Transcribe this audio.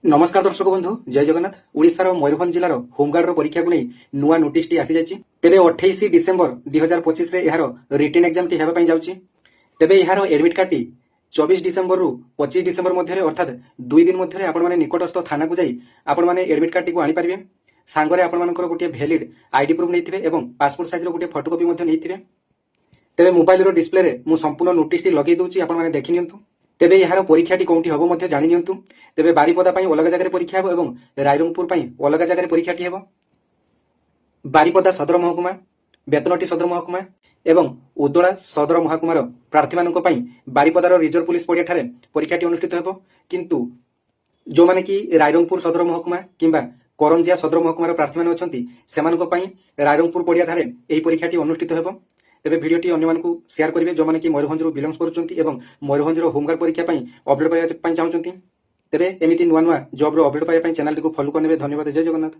नमस्कार दर्शक बंधु जय जगन्नाथ ओडिशार मयूरभंज जिलार होमगार्डर परीक्षा को नहीं नुआ नोटिस टी आसी जाइछि। तेबे 28 डिसेम्बर 2025 रे यार रिटन एग्जाम टी हेबा पई जाउछि। तेबे यार एडमिट कार्ड टी 24 डिसेम्बर रु 25 डिसेम्बर मध्य अर्थात 2 दिन मध्य आपण माने निकटस्थ थाना को जाई आपण माने एडमिट कार्ड टी को आनी परिबे। सांगरे आपण मानकर गोटे वैलिड आईडी प्रूफ नैथिबे एवं पासपोर्ट साइज रो गोटे फोटोकॉपी मध्य नैथिबे। तेबे मोबाइल रो डिस्प्ले रे मु संपूर्ण नोटिस टी लगे दउछि आपण माने देखि नियंतु। तेबे यार परीक्षाटी कौटी हम मध्य जानि नियंतु। तेबे बारिपदा पई अलग जगह परीक्षा हेबो एवं रायरंगपुर पई अलग जगह परीक्षाटी हेबो। बारिपदा सदर महकुमा, बेतनटी सदर महकुमा एवं उदला सदर महकुमार प्रार्थी मानक पई बारिपदार रिजर्व पुलिस पड़िया ठारे परीक्षाटी अनुष्ठित हेबो। किंतु जो माने कि रायरंगपुर सदर महकुमा किंबा करंजिया सदर महकुमार प्रार्थी माने अछंती सेमानक पई रायरंगपुर पड़िया ठारे एही परीक्षाटी अनुष्ठित हेबो। तेबे भिडियोटी अन्य मानकु शेयर करिवे जो माने कि मयूरभंज रु बिलोंग्स करूचंती एवं मयूरभंज रो होमगार्ड परीक्षा पई अपडेट पाइबा पई चाहूचंती। तेबे एमिति नुआ नुआ जॉब रो अपडेट पाइबा पई चैनल टी को फॉलो करनेबे। धन्यवाद। जय जगन्नाथ।